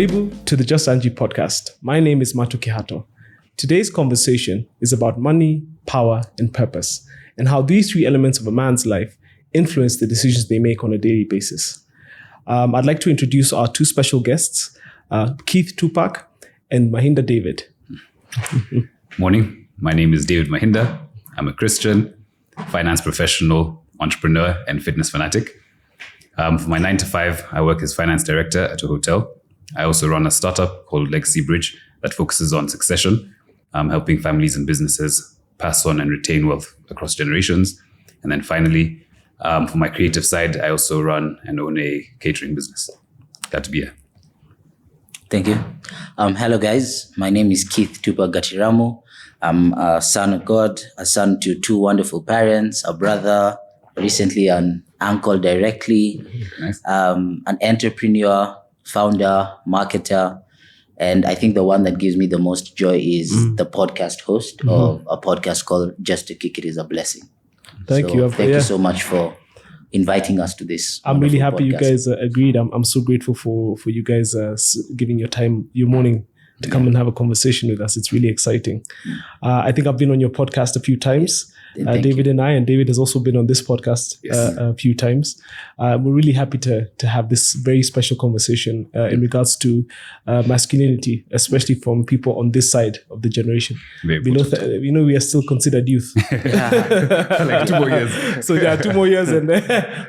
Karibu to the Just Angie podcast. My name is Matu Kihato. Today's conversation is about money, power, and purpose, and how these three elements of a man's life influence the decisions they make on a daily basis. I'd like to introduce our two special guests, Keith Tupac and Mahinda David. Morning. My name is David Mahinda. I'm a Christian, finance professional, entrepreneur, and fitness fanatic. For my 9 to 5, I work as finance director at a hotel. I also run a startup called Legacy Bridge that focuses on succession, helping families and businesses pass on and retain wealth across generations. And then finally, for my creative side, I also run and own a catering business. Glad to be here. Thank you. Hello, guys. My name is Keith Tupac Gatiramo. I'm a son of God, a son to two wonderful parents, a brother, recently an uncle directly, Nice. an entrepreneur, founder, marketer. And I think the one that gives me the most joy is the podcast host of a podcast called Just to Kick It Is a Blessing. Thank you. Thank you so much for inviting us to this. I'm really happy podcast. you guys agreed. I'm so grateful for you guys giving your time, your morning, to come and have a conversation with us. It's really exciting. I think I've been on your podcast a few times, David and David has also been on this podcast a few times. We're really happy to have this very special conversation in regards to masculinity, especially from people on this side of the generation. We know we are still considered youth. Like 2 more years. So 2 more years, and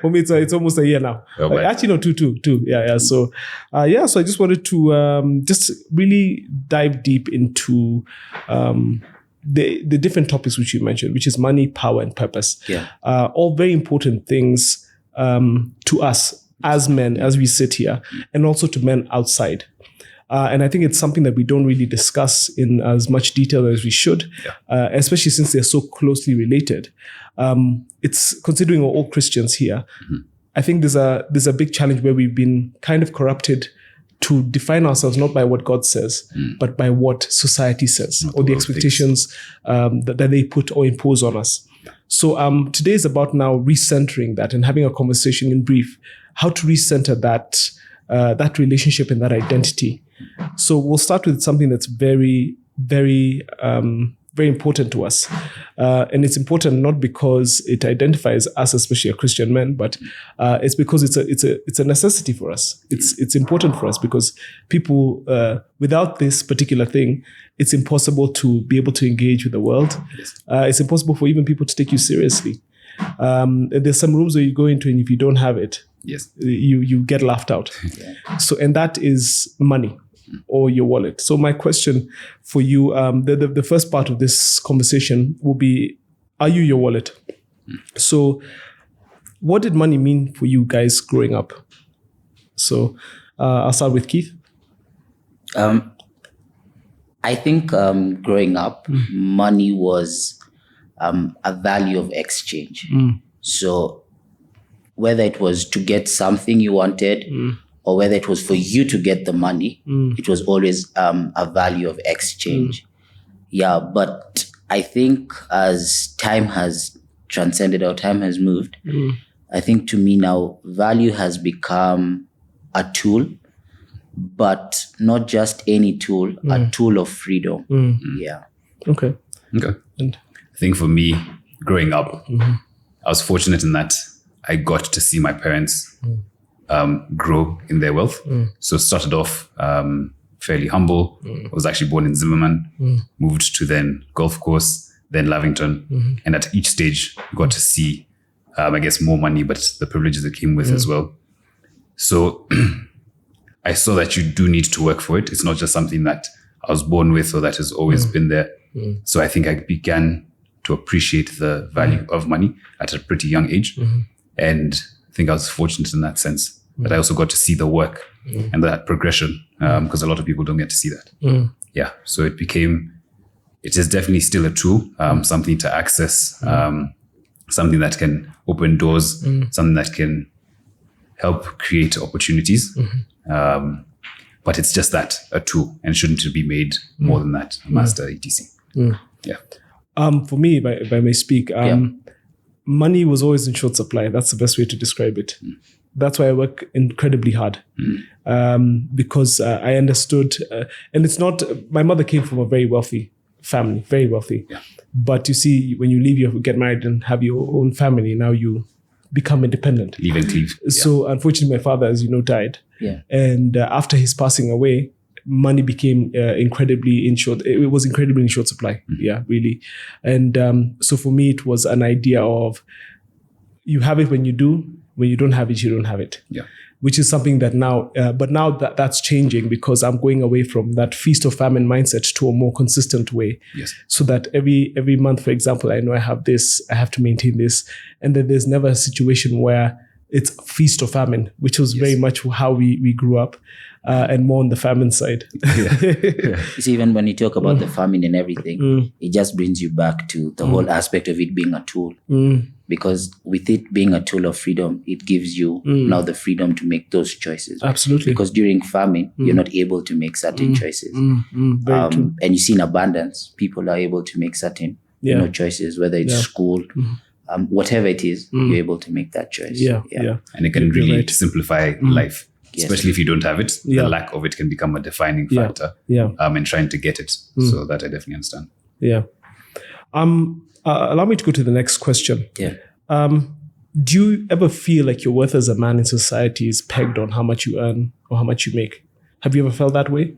for me it's almost a year now. Oh, Actually, no, two. Yeah. So so I just wanted to just really dive deep into the different topics which you mentioned, which is money, power, and purpose. Yeah. All very important things to us as men, as we sit here, and also to men outside. And I think it's something that we don't really discuss in as much detail as we should, especially since they're so closely related. It's considering we're all Christians here. I think there's a big challenge where we've been kind of corrupted to define ourselves not by what God says, but by what society says, or the expectations that they put or impose on us. So today is about now recentering that and having a conversation in brief, how to recenter that relationship and that identity. So we'll start with something that's very, very, very important to us. And it's important not because it identifies us, especially as Christian men, but it's because it's a necessity for us. It's important for us because people, without this particular thing, it's impossible to be able to engage with the world. Yes. It's impossible for even people to take you seriously. There's some rooms where you go into, and if you don't have it, Yes. you get laughed out. So, and that is money or your wallet. So my question for you, the first part of this conversation will be, are you your wallet? So what did money mean for you guys growing up? So I'll start with Keith. I think growing up, money was a value of exchange. So whether it was to get something you wanted, or whether it was for you to get the money, it was always a value of exchange. Yeah, but I think as time has transcended or time has moved, I think to me now, value has become a tool, but not just any tool, a tool of freedom. Yeah. Okay. I think for me, growing up, I was fortunate in that I got to see my parents grow in their wealth. So started off fairly humble. I was actually born in Zimmerman, moved to then Golf Course, then Lavington. And at each stage, got to see, I guess, more money, but the privileges that came with as well. So I saw that you do need to work for it. It's not just something that I was born with or that has always been there. So I think I began to appreciate the value of money at a pretty young age. And I think I was fortunate in that sense that I also got to see the work and that progression, because a lot of people don't get to see that. Yeah. So it is definitely still a tool, something to access, something that can open doors, something that can help create opportunities. But it's just that, a tool, and shouldn't be made more than that, a master, etc. Yeah. For me, if I may speak, money was always in short supply. That's the best way to describe it. That's why I work incredibly hard. Because I understood, and it's not, my mother came from a very wealthy family, very wealthy. Yeah. But you see, when you leave, you get married and have your own family. Now you become independent. Leave and cleave. So unfortunately, my father, as you know, died. Yeah. And after his passing away, money became incredibly in short. It was incredibly in short supply. Yeah, really. And so for me, it was an idea of you have it when you do. When you don't have it, you don't have it. Yeah. Which is something that now, but now that's changing because I'm going away from that feast or famine mindset to a more consistent way. Yes. So that every month, for example, I know I have this, I have to maintain this, and then there's never a situation where it's feast or famine, which was very much how we grew up, and more on the famine side. You see, even when you talk about the famine and everything, it just brings you back to the whole aspect of it being a tool. Because with it being a tool of freedom, it gives you now the freedom to make those choices. Absolutely. Because during famine, you're not able to make certain choices. Very true. And you see in abundance, people are able to make certain choices, whether it's school, whatever it is, you're able to make that choice. Yeah. And it can You're really right. simplify life. Yes. Especially if you don't have it, Yeah. the lack of it can become a defining factor. Yeah. In trying to get it. So that I definitely understand. Yeah. Allow me to go to the next question. Yeah. Do you ever feel like your worth as a man in society is pegged on how much you earn or how much you make? Have you ever felt that way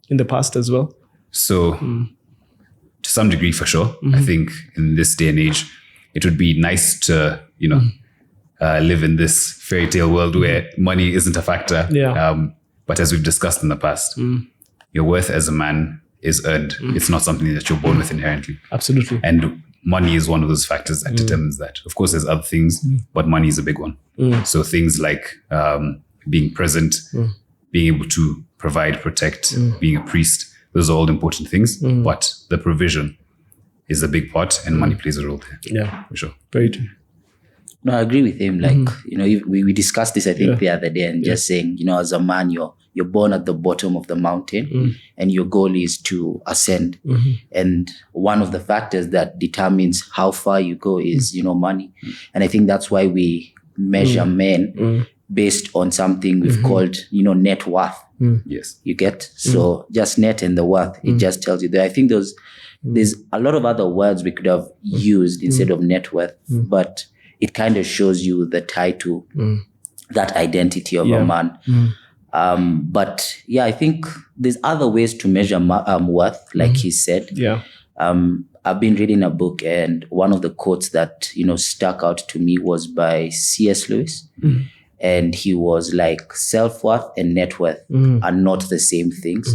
in the past as well? So to some degree, for sure, I think in this day and age, it would be nice to, live in this fairy tale world where money isn't a factor. Yeah. But as we've discussed in the past, your worth as a man is earned. It's not something that you're born with inherently. Absolutely. And money is one of those factors that determines that. Of course, there's other things, but money is a big one. So things like being present, being able to provide, protect, being a priest, those are all important things. But the provision is a big part, and money plays a role there. Yeah. For sure. Very true. No, I agree with him. Like, we discussed this, I think, the other day, and just saying, as a man, you're born at the bottom of the mountain and your goal is to ascend. And one of the factors that determines how far you go is, money. And I think that's why we measure men based on something we've called, net worth. Yes. You get? So just net and the worth, it just tells you that. I think there's a lot of other words we could have used instead of net worth, but it kind of shows you the tie to that identity of a man. But yeah, I think there's other ways to measure worth, like he said. Yeah. I've been reading a book, and one of the quotes that, stuck out to me was by C.S. Lewis. And he was like, self-worth and net worth are not the same things.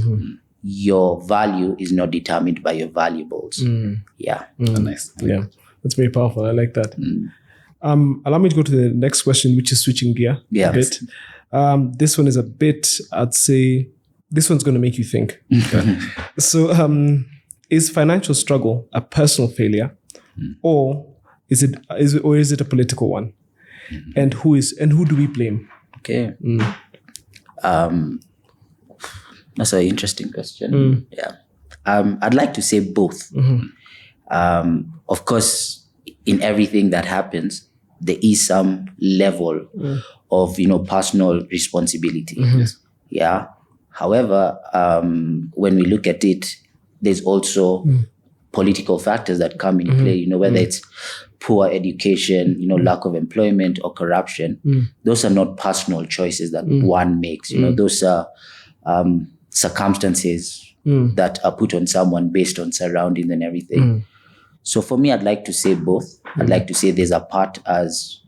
Your value is not determined by your valuables. Yeah. Nice. Yeah. That's very powerful. I like that. Allow me to go to the next question, which is switching gear a bit. This one is a bit, I'd say, this one's going to make you think. So, is financial struggle a personal failure, or is it a political one? And who do we blame? Okay. That's an interesting question. Yeah. I'd like to say both. Of course, in everything that happens, there is some level of, personal responsibility. Yes. Yeah. However, when we look at it, there's also political factors that come in play, whether it's poor education, lack of employment or corruption. Those are not personal choices that one makes. Those are circumstances that are put on someone based on surroundings and everything. So for me, I'd like to say both. I'd like to say there's a part as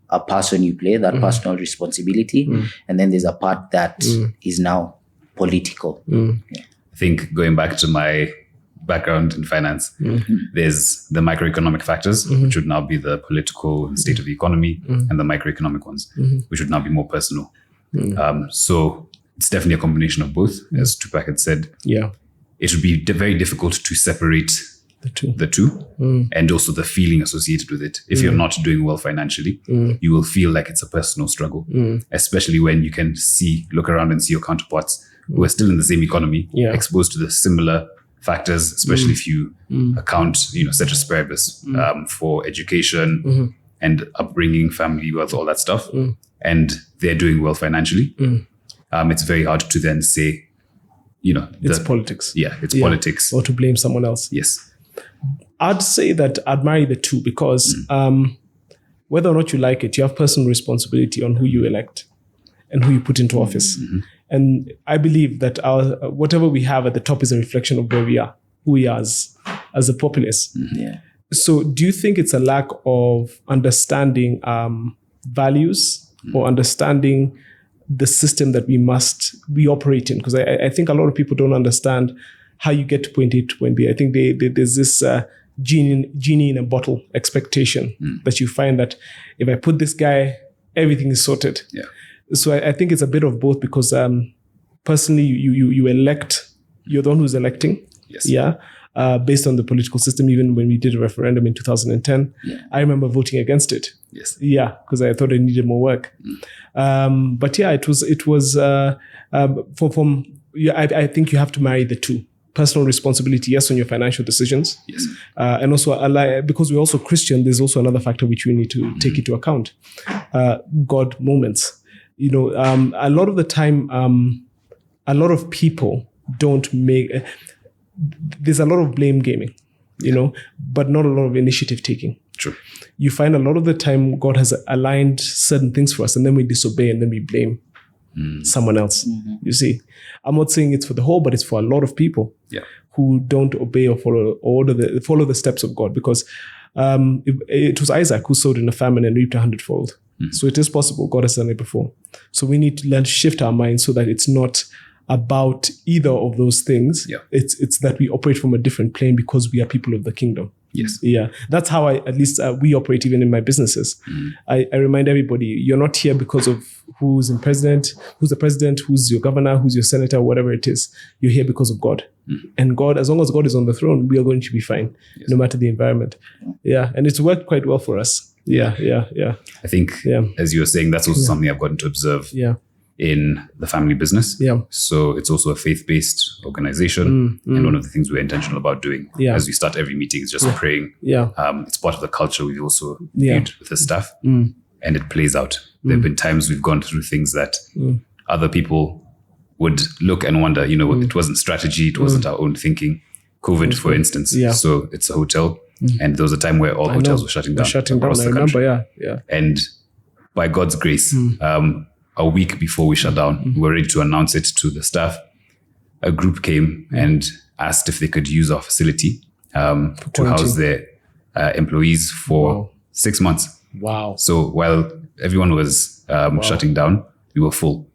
a person you play, that personal responsibility, and then there's a part that is now political. Yeah. I think going back to my background in finance, there's the macroeconomic factors, which would now be the political and state of the economy, and the microeconomic ones, which would now be more personal. So it's definitely a combination of both. As Tupac had said, it would be very difficult to separate the two and also the feeling associated with it. If you're not doing well financially, you will feel like it's a personal struggle, especially when you can look around and see your counterparts who are still in the same economy, exposed to the similar factors, especially if you account, ceteris paribus, for education, and upbringing, family, wealth, all that stuff, and they're doing well financially, it's very hard to then say, it's politics. Yeah, it's politics. Or to blame someone else. Yes. I'd say that I'd marry the two because whether or not you like it, you have personal responsibility on who you elect and who you put into office. And I believe that whatever we have at the top is a reflection of where we are, who we are as a populace. Yeah. So do you think it's a lack of understanding values or understanding the system that we operate in? Because I think a lot of people don't understand how you get to point A to point B. I think there's this genie in a bottle expectation that you find that if I put this guy, everything is sorted. Yeah. So I think it's a bit of both because personally you elect, you're the one who's electing. Yes. Yeah. Based on the political system, even when we did a referendum in 2010, I remember voting against it. Yes. Yeah, because I thought it needed more work. But yeah, it was. I think you have to marry the two: personal responsibility, yes, on your financial decisions, yes, and also because we're also Christian. There's also another factor which we need to take into account: God moments. A lot of the time, a lot of people don't make. There's a lot of blame gaming, but not a lot of initiative taking. True. You find a lot of the time God has aligned certain things for us and then we disobey and then we blame someone else. You see, I'm not saying it's for the whole, but it's for a lot of people who don't obey or follow the steps of God, because it was Isaac who sowed in a famine and reaped 100-fold. So it is possible. God has done it before. So we need to learn to shift our minds so that it's not about either of those things. Yeah. It's that we operate from a different plane because we are people of the kingdom. Yes. Yeah. That's how we operate even in my businesses. I remind everybody, you're not here because of who's the president, who's your governor, who's your senator, whatever it is. You're here because of God. And God, as long as God is on the throne, we are going to be fine, no matter the environment. Yeah. And it's worked quite well for us. Yeah. I think, as you were saying, that's also something I've gotten to observe. In the family business. So it's also a faith-based organization. And one of the things we're intentional about doing as we start every meeting is just praying. It's part of the culture we've also viewed with the staff. And it plays out. There have been times we've gone through things that other people would look and wonder, it wasn't strategy, it wasn't our own thinking. COVID, for instance. So it's a hotel. And there was a time where all hotels were shutting down across the country. And by God's grace, a week before we shut down, we were ready to announce it to the staff. A group came and asked if they could use our facility to house their employees for 6 months. Wow. So while everyone was shutting down, we were full.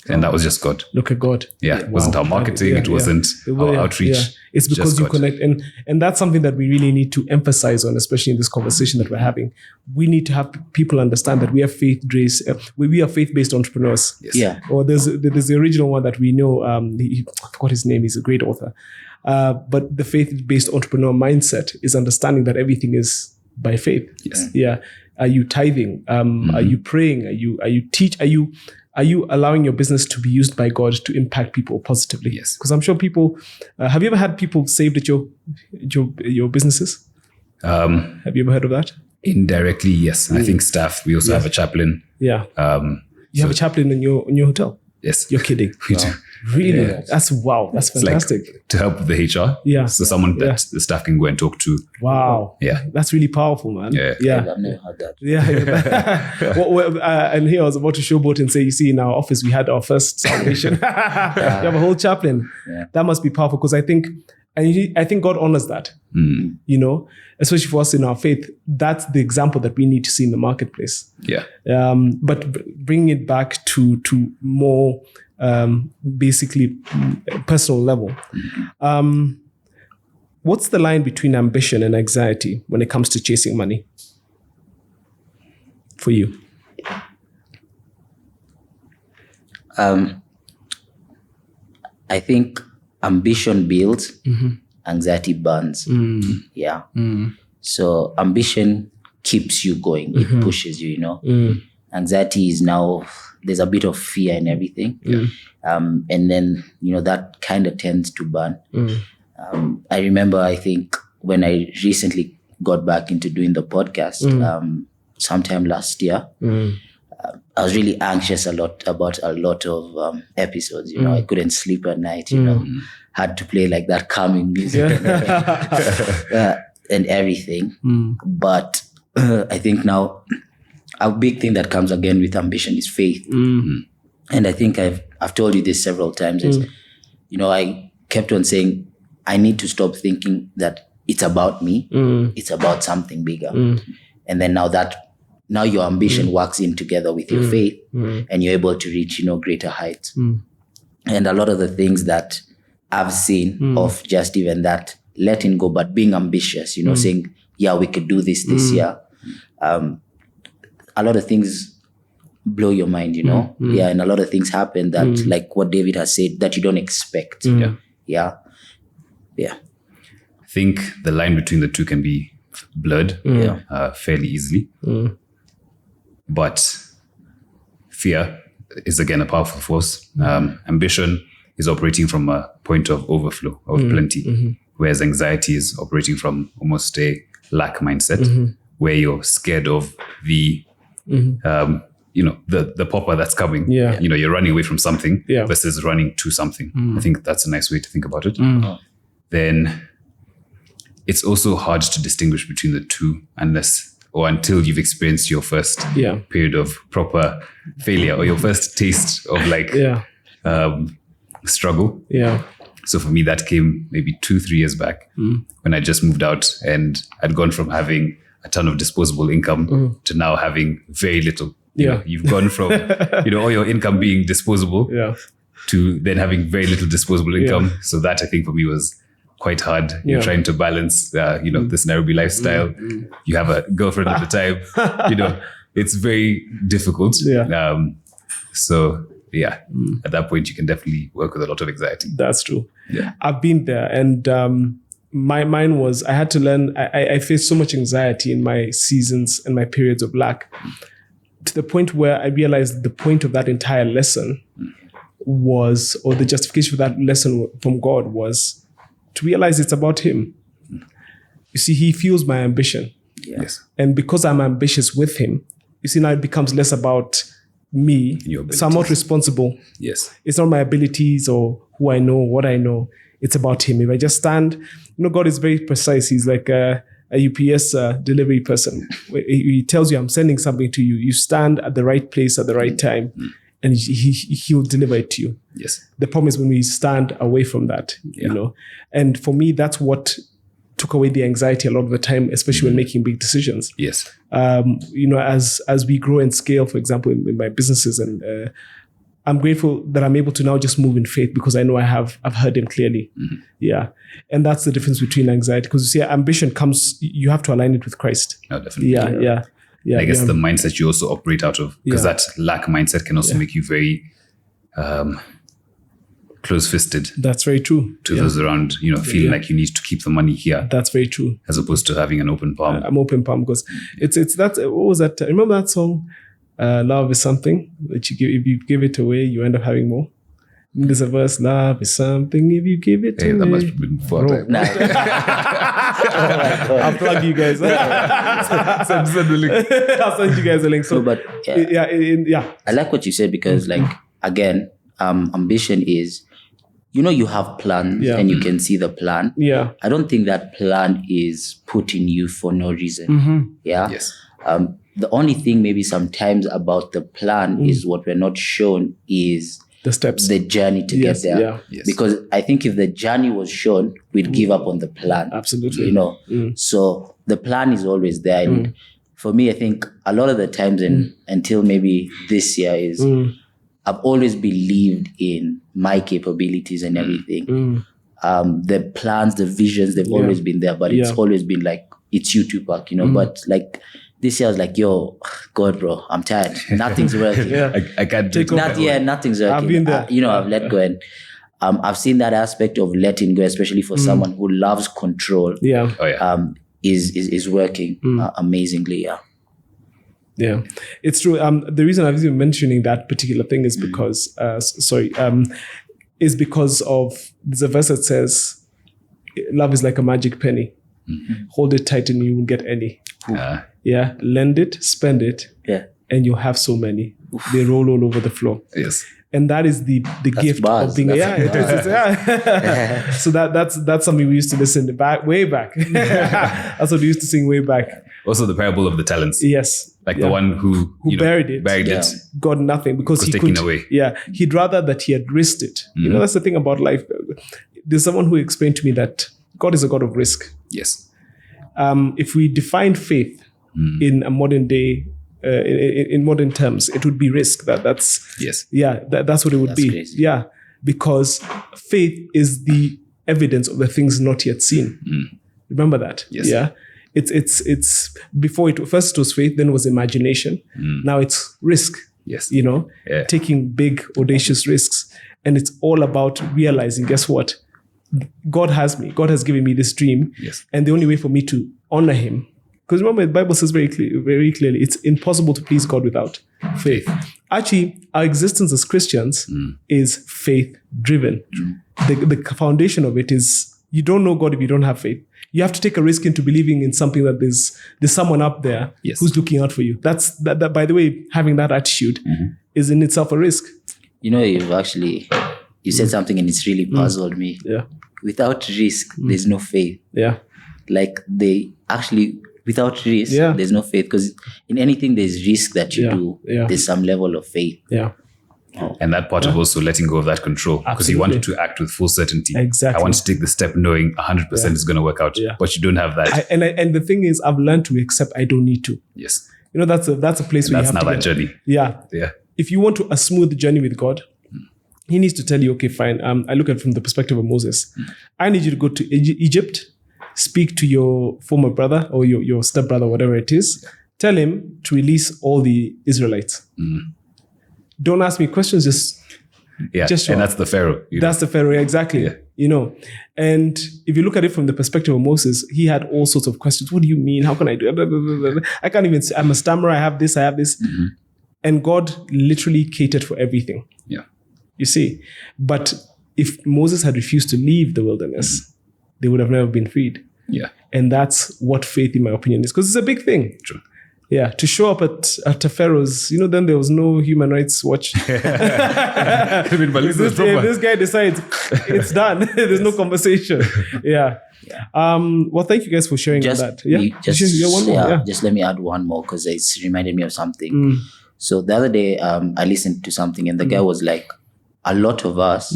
And that was just God. Look at God. It wasn't our marketing. It wasn't our outreach. It's because you connect. And that's something that we really need to emphasize on, especially in this conversation that we're having. We need to have people understand that we are faith-based. We are faith-based entrepreneurs. Yes. Or there's the original one that we know. I forgot his name. He's a great author. But the faith-based entrepreneur mindset is understanding that everything is by faith. Yes. Yeah. Are you tithing? Are you praying? Are you allowing your business to be used by God to impact people positively? Yes. Because I'm sure people. Have you ever had people saved at your businesses? Have you ever heard of that? Indirectly, yes. And I think staff. We also have a chaplain. Yeah. You have a chaplain in your hotel? Yes. You're kidding. We do. Really? Yeah. That's fantastic. Like to help with the HR. Yeah. So someone that the staff can go and talk to. Wow. Yeah. That's really powerful, man. Yeah. I've never had that. Yeah. And here I was about to showboat and say, you see, in our office, we had our first salvation. You have a whole chaplain. Yeah. That must be powerful because I think God honors that, especially for us in our faith. That's the example that we need to see in the marketplace. Yeah. But bringing it back to more basically personal level. What's the line between ambition and anxiety when it comes to chasing money for you? I think ambition builds, anxiety burns. Yeah. So ambition keeps you going. It pushes you, Anxiety is now, there's a bit of fear in everything. And then, that kind of tends to burn. I remember, I think, when I recently got back into doing the podcast, sometime last year. I was really anxious about a lot of episodes. I couldn't sleep at night. Had to play like that calming music and everything. But I think now a big thing that comes again with ambition is faith. And I think I've told you this several times. Is, I kept on saying I need to stop thinking that it's about me. It's about something bigger. And then now your ambition works in together with your faith, and you're able to reach, greater heights. And a lot of the things that I've seen of just even that letting go, but being ambitious, saying, yeah, we could do this year. A lot of things blow your mind, Yeah, and a lot of things happen that, like what David has said, that you don't expect. Yeah. I think the line between the two can be blurred fairly easily. But fear is again a powerful force. Ambition is operating from a point of overflow, of plenty, whereas anxiety is operating from almost a lack mindset, where you're scared of the the popper that's coming. You're running away from something versus running to something. I think that's a nice way to think about it. Then it's also hard to distinguish between the two until you've experienced your first period of proper failure, or your first taste of struggle. So for me, that came maybe 2-3 years back when I just moved out, and I'd gone from having a ton of disposable income to now having very little. You've gone from all your income being disposable to then having very little disposable income. So that, I think, for me was quite hard. You're trying to balance this Nairobi lifestyle. You have a girlfriend at the time. It's very difficult. So at that point you can definitely work with a lot of anxiety. That's true. I've been there, and mine was, I had to learn. I faced so much anxiety in my seasons and my periods of lack, to the point where I realized the point of that entire lesson was, or the justification for that lesson from God was, to realize it's about Him. You see, He fuels my ambition. Yes. And because I'm ambitious with Him, you see, now it becomes less about me. So I'm not responsible. Yes. It's not my abilities or who I know, what I know. It's about Him. If I just stand, God is very precise. He's like a UPS delivery person. He tells you, I'm sending something to you. You stand at the right place at the right time, and he'll deliver it to you. Yes. The problem is when we stand away from that, And for me, that's what took away the anxiety a lot of the time, especially when making big decisions. Yes. As we grow and scale, for example, in my businesses, and I'm grateful that I'm able to now just move in faith because I know I've heard Him clearly. Yeah. And that's the difference between anxiety, because you see, ambition comes, you have to align it with Christ. Oh, definitely. Yeah. I guess the mindset you also operate out of, because that lack mindset can also make you very close-fisted. That's very true. To those around, feeling like you need to keep the money here. That's very true. As opposed to having an open palm. I'm open palm, because it's that. What was that? Remember that song? Love is something that you give. If you give it away, you end up having more. There's a verse, love is something, if you give it away. That must have been before time. I'll plug you guys. Send the link. I'll send you guys a link. So, but I like what you said, because again, ambition is, you have plans and you can see the plan. Yeah. I don't think that plan is put in you for no reason. Yeah. Yes. The only thing maybe sometimes about the plan is what we're not shown is the steps, the journey to get there. Yeah. Yes. Because I think if the journey was shown, we'd give up on the plan. Absolutely. So the plan is always there. And for me, I think a lot of the times, until maybe this year, is I've always believed in my capabilities and everything. The plans, the visions, they've always been there, but it's always been like, it's you, Tupac, But like this year, I was like, yo, God, bro, I'm tired. Nothing's working. I can't take over. Nothing's working. I've been there. I've let go. And I've seen that aspect of letting go, especially for someone who loves control. Yeah. Oh, yeah. Is working amazingly. Yeah, it's true. The reason I was even mentioning that particular thing is because, is because of, there's a verse that says, love is like a magic penny. Hold it tight and you won't get any. Yeah, lend it, spend it, Yeah. and you'll have so many. They roll all over the floor. Yes. And that is the gift buzz. of being That's it is, yeah. So that's something we used to listen to way back. That's what we used to sing way back. Also, the parable of the talents. Yes. Like the one who buried it. Buried Yeah. it. Got nothing because he taken could. away. Yeah, he'd rather that he had risked it. You know, that's the thing about life. There's someone who explained to me that God is a God of risk. Yes. If we define faith in a modern day, in modern terms, it would be risk. That's Yes. yeah, that's what it would be. crazy. Yeah, because faith is the evidence of the things not yet seen. Remember that? Yes. Yeah. It's before it first it was faith, then it was imagination. Now it's risk. Yes. You know, Yeah. taking big audacious risks, and it's all about realizing. Guess what? God has me. God has given me this dream. Yes. And the only way for me to honor Him, because remember the Bible says very clearly, it's impossible to please God without faith. Actually, our existence as Christians is faith driven. The foundation of it is you don't know God if you don't have faith. You have to take a risk into believing in something that there's someone up there Yes. who's looking out for you. That's that. By the way, having that attitude is in itself a risk. You know, you said something and it's really puzzled me. Yeah. Without risk, there's no faith. Yeah. Like without risk, Yeah. there's no faith. Because in anything there's risk that you Yeah. do, Yeah. there's some level of faith. Yeah. And that part of also letting go of that control, because you want to act with full certainty. Exactly. I want to take the step knowing 100% is going to work out, Yeah. but you don't have that. And the thing is, I've learned to accept I don't need to. Yes. You know, that's a place where That's you have now to that get- journey. Yeah. Yeah. If you want a smooth journey with God, He needs to tell you, okay, fine. I look at it from the perspective of Moses. I need you to go to Egypt, speak to your former brother or your stepbrother, whatever it is. Tell him to release all the Israelites. Don't ask me questions, just And show that's the Pharaoh. That's the Pharaoh, exactly. Yeah. You know, and if you look at it from the perspective of Moses, he had all sorts of questions. What do you mean? How can I do it? I can't even say, I'm a stammerer. I have this. And God literally catered for everything. Yeah. You see, but if Moses had refused to leave the wilderness, they would have never been freed. Yeah. And that's what faith, in my opinion, is, because it's a big thing. True. Yeah, to show up at Pharaoh's, then there was no Human Rights Watch. If this guy decides, it's done. There's no conversation. Yeah. Well, thank you guys for sharing that. One more. Just let me add one more because it's reminded me of something. So the other day, I listened to something and the guy was like, a lot of us,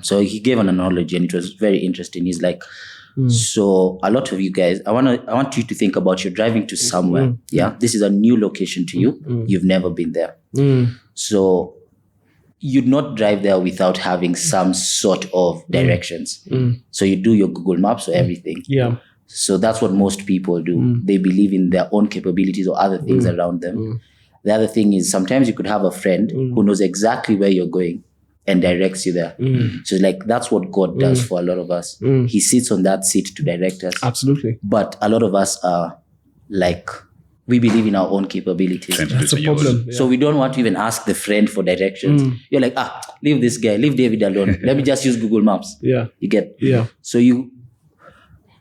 so he gave an analogy and it was very interesting. He's like, so a lot of you guys, I want you to think about you're driving to somewhere. Yeah. This is a new location to you. You've never been there. So you'd not drive there without having some sort of directions. So you do your Google Maps or everything. Yeah. So that's what most people do. They believe in their own capabilities or other things around them. The other thing is sometimes you could have a friend who knows exactly where you're going and directs you there. So like that's what God does for a lot of us. He sits on that seat to direct us. Absolutely. But a lot of us are like, we believe in our own capabilities. That's a problem. So we don't want to even ask the friend for directions. You're like, leave this guy, leave David alone. Let me just use Google Maps. Yeah. You get? Yeah. So you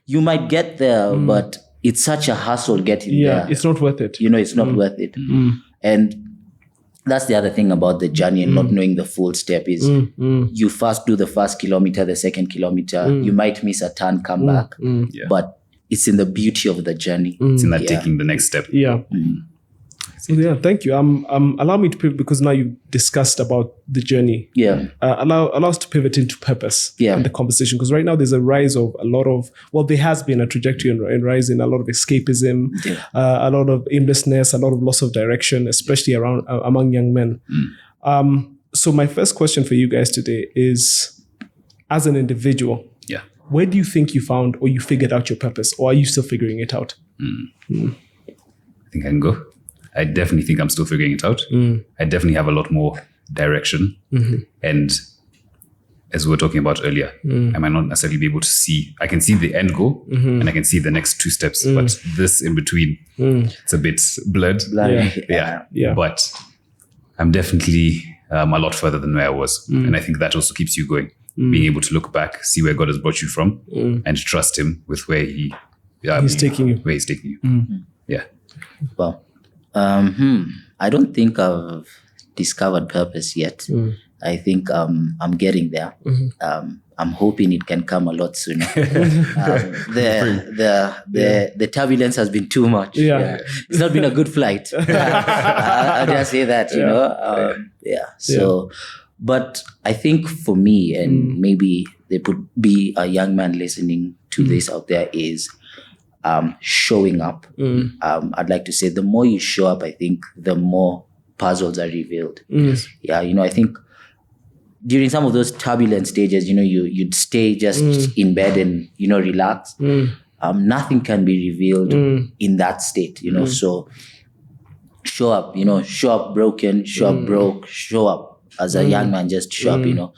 might get there, but it's such a hassle getting there. Yeah, it's not worth it. It's not worth it. And that's the other thing about the journey and not knowing the full step is you first do the first kilometer, the second kilometer, you might miss a turn, come back, but it's in the beauty of the journey. It's in that taking the next step. Yeah. Yeah, thank you. Allow me to pivot because now you discussed about the journey. Yeah. Allow us to pivot into purpose in the conversation, because right now there's a rise of a lot of, there has been a trajectory and rise in a lot of escapism, a lot of aimlessness, a lot of loss of direction, especially among young men. So my first question for you guys today is, as an individual, where do you think you found or you figured out your purpose, or are you still figuring it out? I think I can go. I definitely think I'm still figuring it out. I definitely have a lot more direction. And as we were talking about earlier, I might not necessarily be able to see. I can see the end goal and I can see the next 2 steps, but this in between, it's a bit blurred. Yeah. But I'm definitely a lot further than where I was. And I think that also keeps you going. Being able to look back, see where God has brought you from and trust Him with where He's taking you. Yeah. Well, I don't think I've discovered purpose yet. I think I'm getting there. I'm hoping it can come a lot sooner. The turbulence has been too much. It's not been a good flight. I'll just say that, you know. So, but I think for me, and maybe there could be a young man listening to this out there, is showing up. I'd like to say the more you show up, I think the more puzzles are revealed. Yeah, you know, I think during some of those turbulent stages, you know, you'd stay just in bed and, you know, relax. Nothing can be revealed in that state, you know. So show up, you know, show up broken, show up broke, show up as a young man, just show up, you know.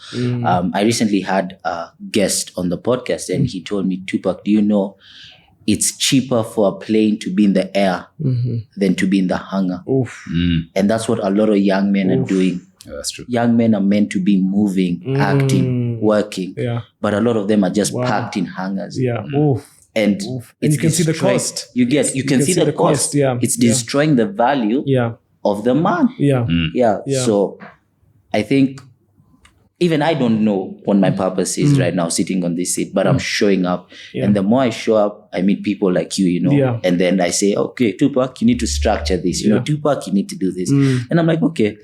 I recently had a guest on the podcast and he told me, Tupac, do you know it's cheaper for a plane to be in the air than to be in the hangar? And that's what a lot of young men are doing. Yeah, that's true. Young men are meant to be moving, acting, working, but a lot of them are just packed in hangars. And you can see the cost. You can see the cost. It's destroying the value of the man. So I think even I don't know what my purpose is right now sitting on this seat, but I'm showing up. And the more I show up, I meet people like you, you know, and then I say, okay, Tupac, you need to structure this. You know, Tupac, you need to do this. And I'm like, okay,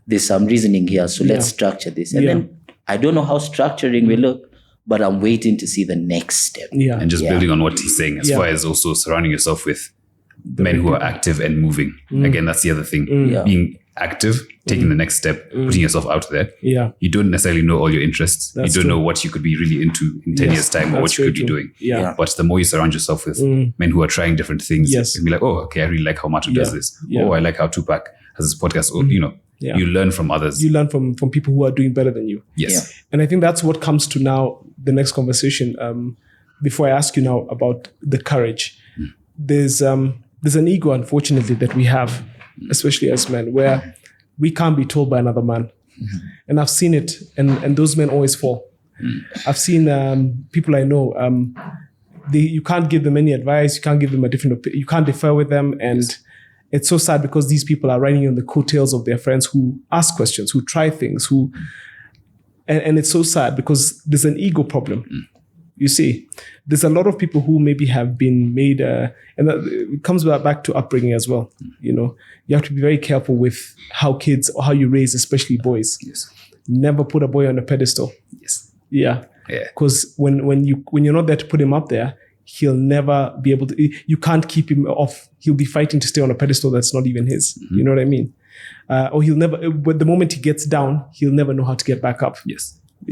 there's some reasoning here, so let's structure this. And then I don't know how structuring will look, but I'm waiting to see the next step. And just building on what he's saying, as far as also surrounding yourself with men who are active and moving. Again, that's the other thing. Being active, taking the next step, putting yourself out there. You don't necessarily know all your interests. You don't know what you could be really into in 10 years' time or what you could be doing. But the more you surround yourself with men who are trying different things, you can be like, oh, okay, I really like how Matu does this. Oh, I like how Tupac has this podcast. Or, you know, you learn from others. You learn from people who are doing better than you. And I think that's what comes to now the next conversation. Before I ask you now about the courage, there's an ego, unfortunately, that we have, especially as men, where we can't be told by another man. And I've seen it, and those men always fall. I've seen people I know, you can't give them any advice, you can't give them a different opinion, you can't defer with them, and it's so sad because these people are riding on the coattails of their friends who ask questions, who try things, and it's so sad because there's an ego problem. You see, there's a lot of people who maybe have been made, and it comes back to upbringing as well. You know, you have to be very careful with how kids or how you raise, especially boys. Never put a boy on a pedestal. Because when you're not there to put him up there, he'll never be able to. You can't keep him off. He'll be fighting to stay on a pedestal that's not even his. You know what I mean? Or he'll never. But the moment he gets down, he'll never know how to get back up. You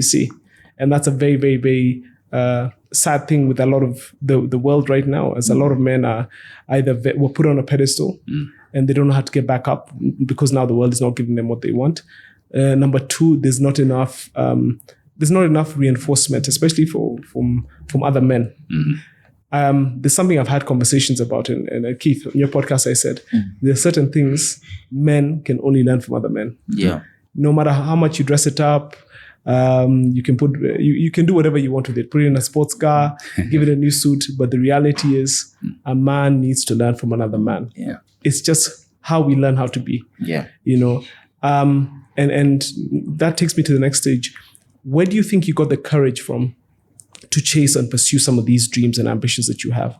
see, and that's a very, very, very sad thing with a lot of the world right now, as a lot of men are were put on a pedestal and they don't know how to get back up because now the world is not giving them what they want. Number two, there's not enough reinforcement, especially from other men. There's something I've had conversations about, and Keith, on your podcast, I said there are certain things men can only learn from other men. No matter how much you dress it up, you can you can do whatever you want with it. Put it in a sports car, give it a new suit. But the reality is, a man needs to learn from another man. It's just how we learn how to be. You know, and that takes me to the next stage. Where do you think you got the courage from to chase and pursue some of these dreams and ambitions that you have?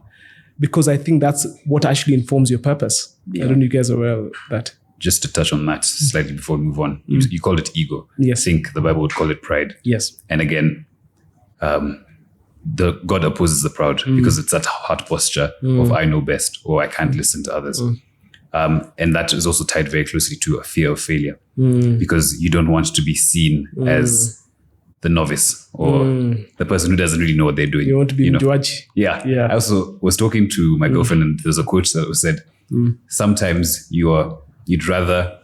Because I think that's what actually informs your purpose. I don't know if you guys are aware of that. Just to touch on that slightly before we move on, you called it ego. I think the Bible would call it pride. And again, God opposes the proud because it's that heart posture of I know best or I can't listen to others. And that is also tied very closely to a fear of failure because you don't want to be seen as the novice or the person who doesn't really know what they're doing. You want to be judge. I also was talking to my girlfriend and there's a quote that said, sometimes you'd rather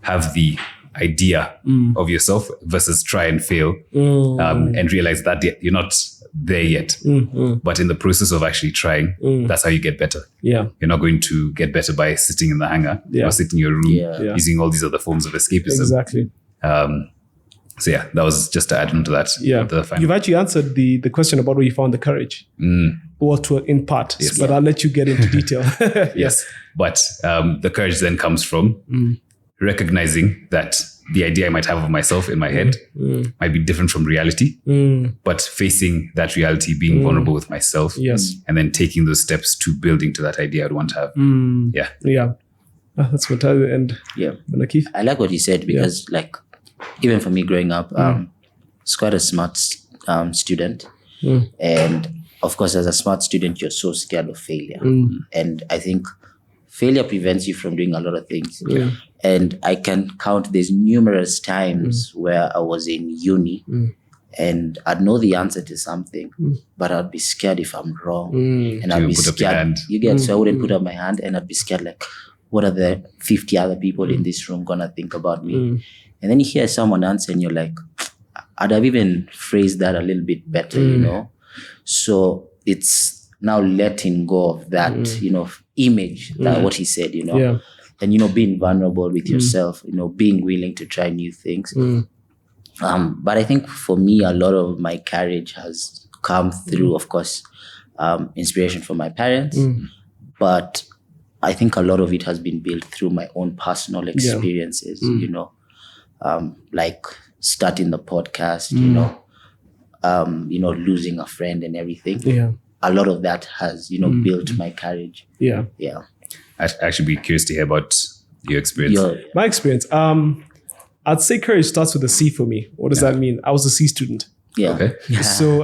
have the idea of yourself versus try and fail and realize that you're not there yet. But in the process of actually trying, that's how you get better. You're not going to get better by sitting in the hangar or sitting in your room using all these other forms of escapism. Exactly. So that was just to add on to that. You've actually answered the question about where you found the courage. Well, in part, Yes. but I'll let you get into detail. Yes. But the courage then comes from recognizing that the idea I might have of myself in my head might be different from reality, but facing that reality, being vulnerable with myself, Yes. and then taking those steps to building to that idea I'd want to have. Yeah. Yeah. That's fantastic. And Keith? I like what you said because, like, even for me growing up, I was quite a smart student, and of course, as a smart student, you're so scared of failure, and I think failure prevents you from doing a lot of things. Yeah. And I can count there's numerous times where I was in uni and I'd know the answer to something, but I'd be scared if I'm wrong. And I'd be scared. You get, so I wouldn't put up my hand and I'd be scared, like, what are the 50 other people in this room gonna think about me? And then you hear someone answer and you're like, I'd have even phrased that a little bit better, you know? So it's now letting go of that, you know, image, that what he said, you know? Yeah. And, you know, being vulnerable with yourself, you know, being willing to try new things. But I think for me, a lot of my courage has come through, of course, inspiration from my parents. But I think a lot of it has been built through my own personal experiences, you know, like starting the podcast, you know, losing a friend and everything. Yeah. A lot of that has, you know, built my courage. Yeah. Yeah. I'd actually be curious to hear about your experience. My experience. I'd say courage starts with a C for me. What does that mean? I was a C student. Yeah. Okay. So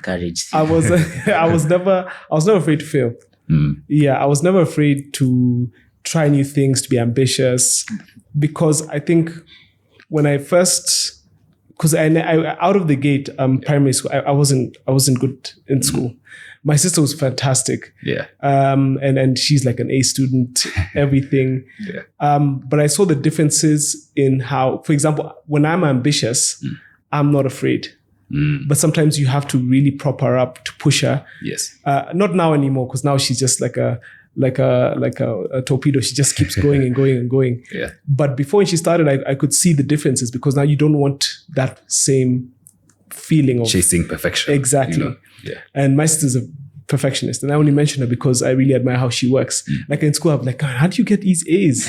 Courage. I was never afraid to fail. Yeah, I was never afraid to try new things, to be ambitious, because I think when I first, because I out of the gate, primary school, I wasn't good in school. My sister was fantastic. Yeah. And she's like an A student, everything. Yeah. But I saw the differences in how, for example, when I'm ambitious, I'm not afraid. But sometimes you have to really prop her up to push her. Yes. Not now anymore, because now she's just like a torpedo. She just keeps going and going and going. Yeah. But before when she started, I could see the differences, because now you don't want that same feeling of chasing perfection. Exactly. You know? Yeah. And my sister's a perfectionist, and I only mention her because I really admire how she works. Like in school, I'm like, God, how do you get these A's?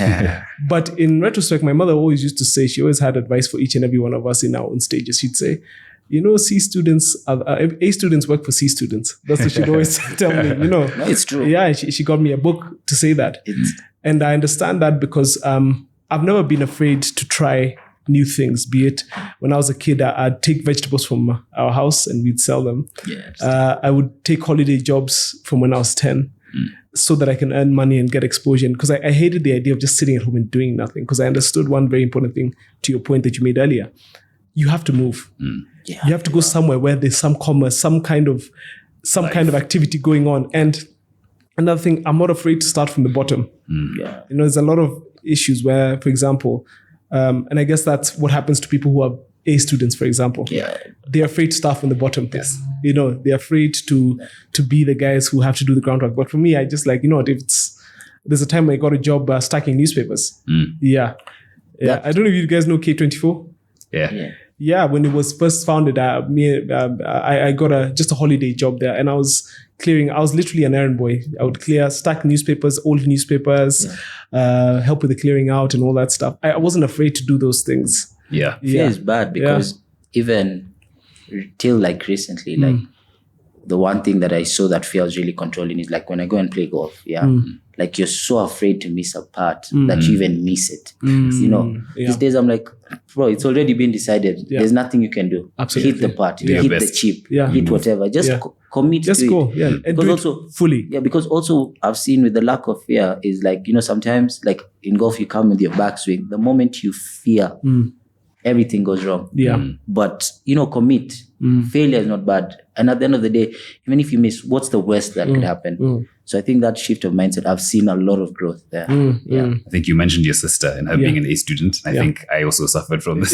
But in retrospect, my mother always used to say, she always had advice for each and every one of us in our own stages. She'd say, you know, A students work for C students. That's what she'd always tell me, you know. No, it's true. Yeah, she got me a book to say that. And I understand that because I've never been afraid to try new things, be it when I was a kid, I'd take vegetables from our house and we'd sell them. Yes. I would take holiday jobs from when I was 10 so that I can earn money and get exposure. Because I hated the idea of just sitting at home and doing nothing, because I understood one very important thing to your point that you made earlier. You have to move. Yeah. You have to go somewhere where there's some commerce, some kind of activity going on. And another thing, I'm not afraid to start from the bottom. Yeah. You know, there's a lot of issues where, for example, and I guess that's what happens to people who are A students, for example. Yeah. They're afraid to start from the bottom. Yes. You know, they're afraid to be the guys who have to do the groundwork. But for me, I just like, you know what, there's a time I got a job stacking newspapers. Yeah. I don't know if you guys know K24. Yeah. Yeah, when it was first founded, I got just a holiday job there, and I was literally an errand boy. I would stack newspapers, old newspapers, help with the clearing out and all that stuff. I wasn't afraid to do those things. Yeah. Fear is bad because even till like recently, like the one thing that I saw that fear was really controlling is like when I go and play golf, like you're so afraid to miss a putt that you even miss it. You know, these days I'm like, bro, it's already been decided. There's nothing you can do. Absolutely. Hit the putt, Do your hit best. the chip, Yeah. hit whatever. Just commit Just to go, it. and Because do also it fully. Yeah, because also I've seen with the lack of fear is like, you know, sometimes like in golf you come with your backswing. The moment you fear, everything goes wrong. Yeah. But, you know, commit. Failure is not bad. And at the end of the day, even if you miss, what's the worst that could happen? So I think that shift of mindset, I've seen a lot of growth there. Yeah. I think you mentioned your sister and her being an A student. I think I also suffered from this.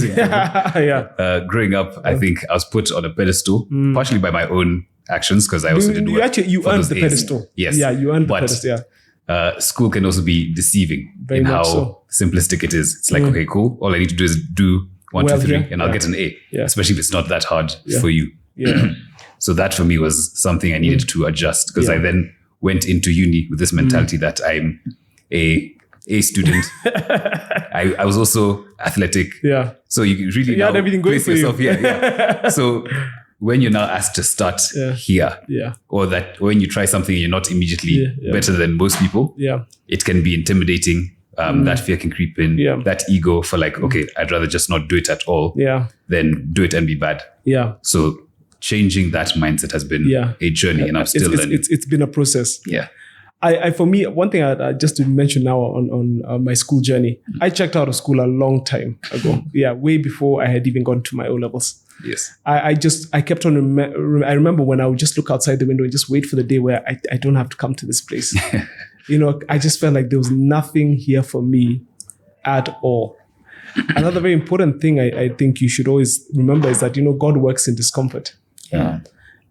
Growing up, I think I was put on a pedestal, partially by my own actions, because I also did work. You for earned those the A's. pedestal. Yes. Yeah, you earned the But, pedestal. school can also be deceiving Very in much how so. simplistic it is. It's like, okay, cool. All I need to do is do 1, Well, 2, 3, yeah. and I'll get an A. Yeah. Especially if it's not that hard for you. Yeah. So that for me was something I needed to adjust, because I then went into uni with this mentality that I'm a student. I was also athletic. Yeah. So you really had everything going place for yourself you. here. So when you're now asked to start here, or that when you try something you're not immediately better than most people, it can be intimidating. That fear can creep in. That ego for like, okay, I'd rather just not do it at all than do it and be bad. So changing that mindset has been a journey, and I'm still learning. It's been a process. Yeah. I for me, one thing I just to mention now on my school journey, I checked out of school a long time ago. Way before I had even gone to my O levels. Yes. I kept on. I remember when I would just look outside the window and just wait for the day where I don't have to come to this place. I just felt like there was nothing here for me at all. Another very important thing I think you should always remember is that God works in discomfort. Yeah.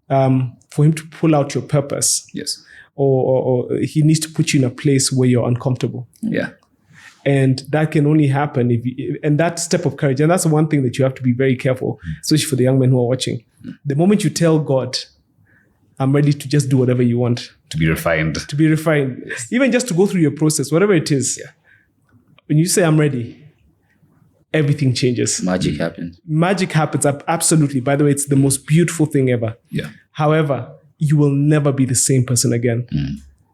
For Him to pull out your purpose. Yes. Or He needs to put you in a place where you're uncomfortable. Yeah. And that can only happen and that step of courage. And that's one thing that you have to be very careful, especially for the young men who are watching. The moment you tell God, I'm ready to just do whatever you want. To be refined. Even just to go through your process, whatever it is. Yeah. When you say I'm ready, everything changes. Magic happens. Magic happens, absolutely. By the way, it's the most beautiful thing ever. Yeah. However, you will never be the same person again.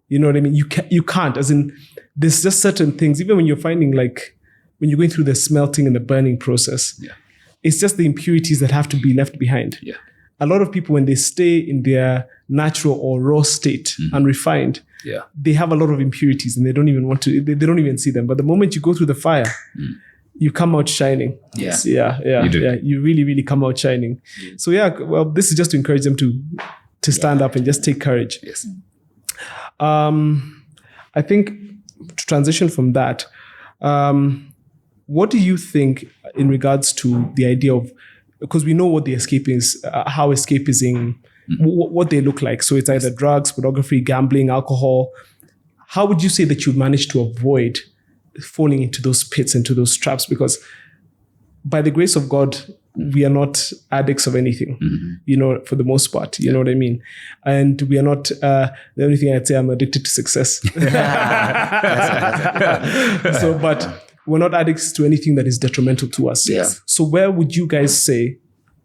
You know what I mean? You can't, as in, there's just certain things, even when you're finding like, when you're going through the smelting and the burning process, it's just the impurities that have to be left behind. Yeah. A lot of people, when they stay in their natural or raw state, unrefined, they have a lot of impurities and they don't even want to, they don't even see them. But the moment you go through the fire, you come out shining. Yeah. You do. You really, really come out shining. So this is just to encourage them to stand up and just take courage. Yes. I think to transition from that, what do you think in regards to the idea of, because we know what the escape is, how escapism, what they look like. So it's either drugs, pornography, gambling, alcohol. How would you say that you manage to avoid falling into those pits, into those traps? Because by the grace of God, we are not addicts of anything, for the most part, you know what I mean? And we are not, the only thing I'd say, I'm addicted to success. But we're not addicts to anything that is detrimental to us. Yeah. So where would you guys say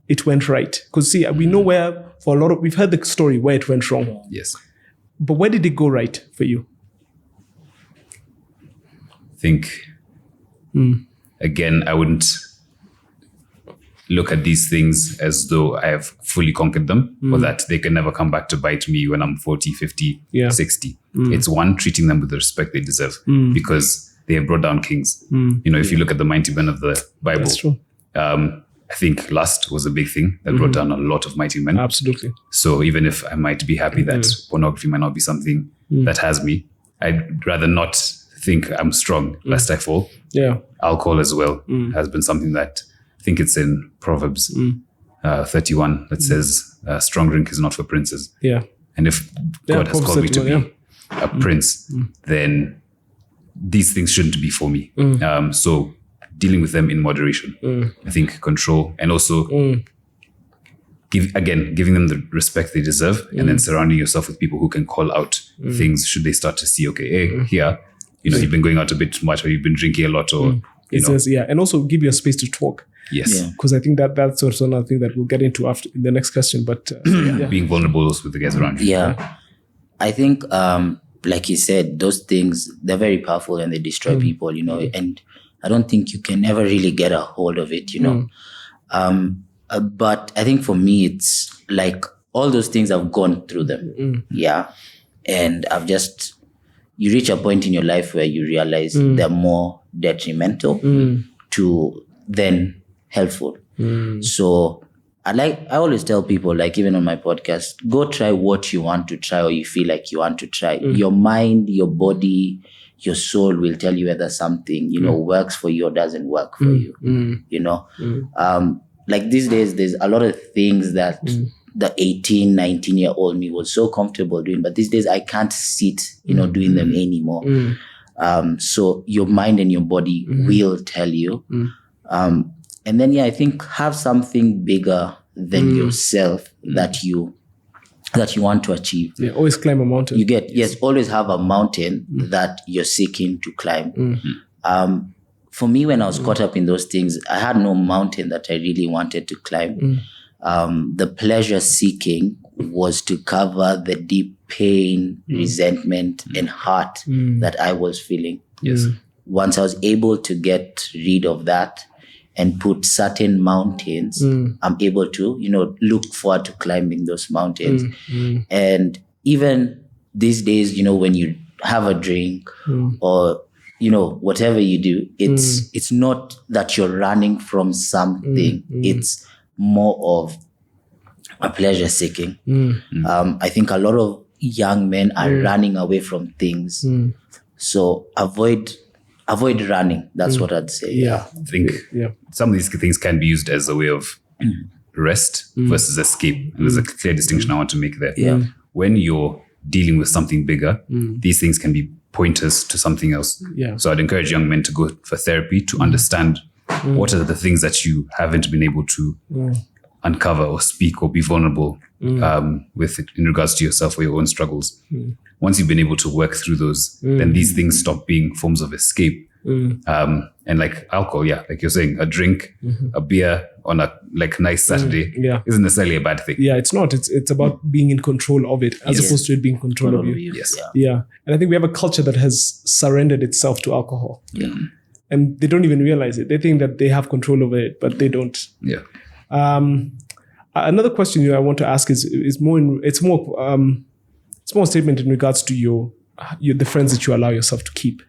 it went right? Because see, we know where, for a lot of, we've heard the story where it went wrong. Yes. But where did it go right for you? I think, again, I wouldn't look at these things as though I have fully conquered them, or that they can never come back to bite me when I'm 40, 50, 60. It's one, treating them with the respect they deserve, because they have brought down kings. If you look at the mighty men of the Bible, That's true. I think lust was a big thing that brought down a lot of mighty men. Absolutely. So even if I might be happy that pornography might not be something that has me, I'd rather not think I'm strong lest I fall. Yeah. Alcohol as well has been something that, I think it's in Proverbs 31 that says, strong drink is not for princes. Yeah. And if God has called me to be a prince, then these things shouldn't be for me. So dealing with them in moderation, I think control, and also giving them the respect they deserve, and then surrounding yourself with people who can call out things should they start to see, okay, hey, here, you've been going out a bit too much, or you've been drinking a lot, or, and also give you a space to talk. Yes. Because I think that's also another thing that we'll get into after in the next question. But being vulnerable with the guys around you. Yeah. I think, like you said, those things, they're very powerful and they destroy people, and I don't think you can ever really get a hold of it, But I think for me, it's like all those things I've gone through them. Yeah. And you reach a point in your life where you realize they're more detrimental to than helpful. So I always tell people, like even on my podcast, go try what you want to try or you feel like you want to try. Your mind, your body, your soul will tell you whether something, works for you or doesn't work for you. Like these days, there's a lot of things that the 18, 19-year-old me was so comfortable doing, but these days I can't sit, doing them anymore. So your mind and your body will tell you. And then, I think have something bigger than yourself that you want to achieve. Yeah, always climb a mountain. Always have a mountain that you're seeking to climb. For me, when I was caught up in those things, I had no mountain that I really wanted to climb. The pleasure seeking was to cover the deep pain, resentment, and hurt that I was feeling. Yes. Once I was able to get rid of that and put certain mountains, I'm able to, look forward to climbing those mountains. And even these days, when you have a drink or, whatever you do, it's not that you're running from something. It's more of a pleasure seeking. I think a lot of young men are running away from things. So avoid running. That's what I'd say. Yeah. I think some of these things can be used as a way of rest versus escape. And there's a clear distinction I want to make there. Yeah. When you're dealing with something bigger, these things can be pointers to something else. Yeah. So I'd encourage young men to go for therapy to understand what are the things that you haven't been able to uncover or speak or be vulnerable with it in regards to yourself or your own struggles. Once you've been able to work through those, then these things stop being forms of escape. And like alcohol, like you're saying, a drink, a beer on a nice Saturday isn't necessarily a bad thing. Yeah, it's not. It's about being in control of it as opposed to it being in control of you. Yes. Yeah. And I think we have a culture that has surrendered itself to alcohol. Yeah. And they don't even realize it. They think that they have control over it, but they don't. Yeah. Another question I want to ask is more a statement in regards to the friends that you allow yourself to keep.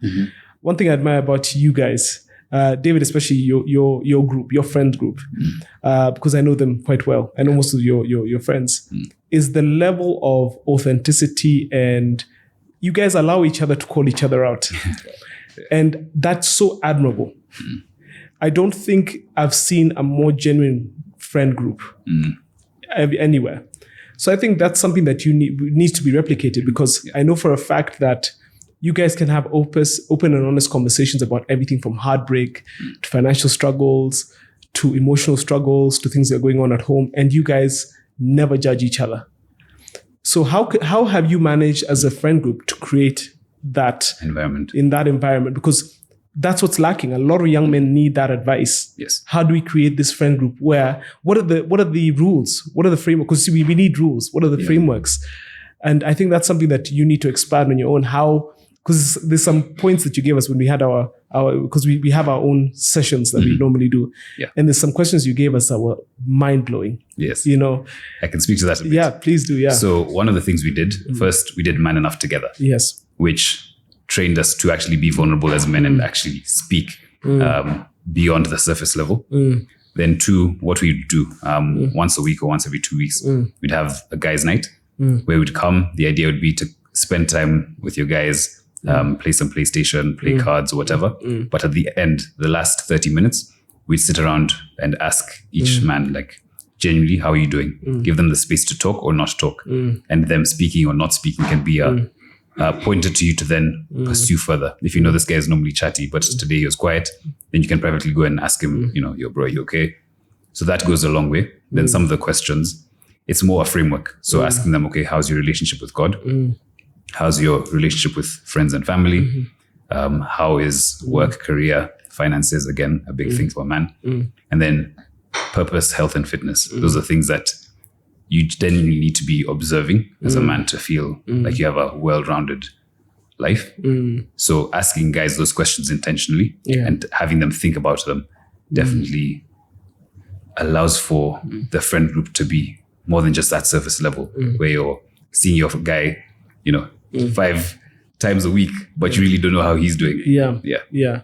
One thing I admire about you guys, David, especially your group, your friend group, because I know them quite well. I know most of your friends, is the level of authenticity, and you guys allow each other to call each other out. And that's so admirable. I don't think I've seen a more genuine friend group anywhere. So I think that's something that needs to be replicated, because I know for a fact that you guys can have open and honest conversations about everything from heartbreak to financial struggles to emotional struggles to things that are going on at home, and you guys never judge each other. So how have you managed as a friend group to create that environment? In that environment, because that's what's lacking. A lot of young men need that advice. Yes. How do we create this friend group where, what are the rules? What are the frameworks? Because we need rules. What are the frameworks? And I think that's something that you need to expand on your own. How, because there's some points that you gave us when we had our because we have our own sessions that we normally do. Yeah. And there's some questions you gave us that were mind blowing. Yes. I can speak to that a bit. Yeah, please do. Yeah. So one of the things we did, first we did Man Enough Together. Yes. Which trained us to actually be vulnerable as men and actually speak beyond the surface level. Then two, what we'd do once a week or once every 2 weeks, we'd have a guys' night where we'd come. The idea would be to spend time with your guys, play some PlayStation, play cards or whatever. But at the end, the last 30 minutes, we'd sit around and ask each man, genuinely, how are you doing? Give them the space to talk or not talk. And them speaking or not speaking can be a pointer to you to then pursue further. If you know this guy is normally chatty, but today he was quiet, then you can privately go and ask him, yo, bro, are you okay? So that goes a long way. Then some of the questions, it's more a framework. So asking them, okay, how's your relationship with God? How's your relationship with friends and family? How is work, career, finances? Again, a big thing for a man. And then purpose, health, and fitness. Those are things that you genuinely need to be observing as a man to feel like you have a well-rounded life. So asking guys those questions intentionally and having them think about them definitely allows for the friend group to be more than just that surface level where you're seeing your guy, 5 times a week, but you really don't know how he's doing. Yeah.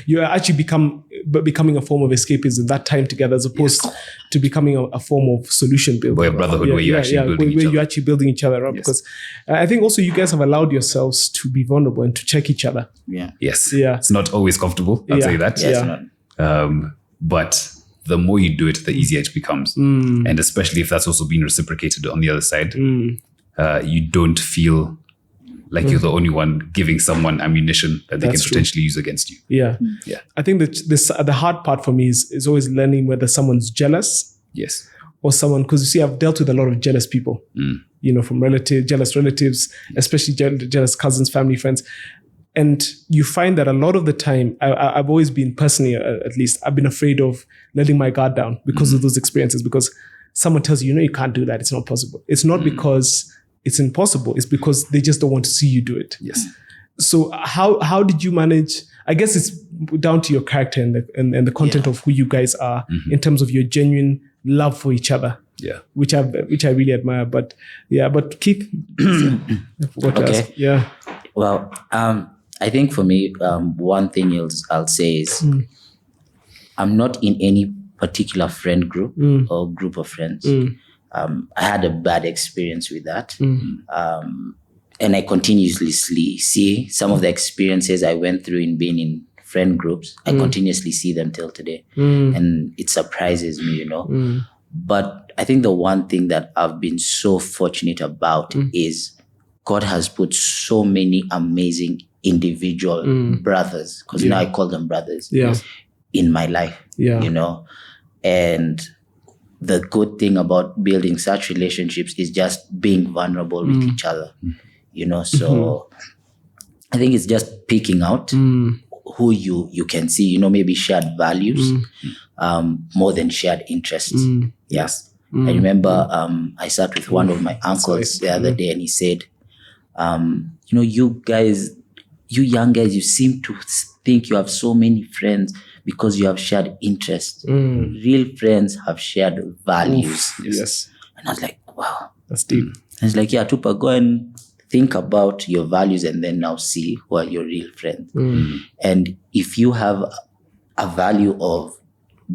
You're actually becoming a form of escapism, that time together, as opposed to becoming a form of solution building. Or a brotherhood where you're actually building each other. You're actually building each other up. Because I think also you guys have allowed yourselves to be vulnerable and to check each other. Yeah. Yes. Yeah. It's not always comfortable. I'll say that. Yeah. But the more you do it, the easier it becomes. And especially if that's also being reciprocated on the other side, you don't feel like you're the only one giving someone ammunition that they can potentially use against you. Yeah. I think that the hard part for me is always learning whether someone's jealous. Yes. or someone, because you see, I've dealt with a lot of jealous people, from jealous relatives, especially jealous cousins, family, friends. And you find that a lot of the time, I've always been personally, at least, I've been afraid of letting my guard down because of those experiences, because someone tells you, you can't do that. It's not possible. It's not because it's impossible. It's because they just don't want to see you do it. Yes. So how did you manage? I guess it's down to your character and the content of who you guys are in terms of your genuine love for each other. Yeah. Which I really admire. But Keith, I forgot to ask. Yeah. Well, I think for me, one thing I'll say is I'm not in any particular friend group or group of friends. I had a bad experience with that. And I continuously see some of the experiences I went through in being in friend groups. I continuously see them till today. And it surprises me, But I think the one thing that I've been so fortunate about is God has put so many amazing individual brothers, because now I call them brothers, in my life, And the good thing about building such relationships is just being vulnerable with each other, So I think it's just picking out who you can see, maybe shared values more than shared interests. Yes. I remember I sat with one of my uncles the other day, and he said, you young guys, you seem to think you have so many friends because you have shared interests. Real friends have shared values. Yes. And I was like, wow. That's deep. And it's like, Tupac, go and think about your values and then now see who are your real friends. And if you have a value of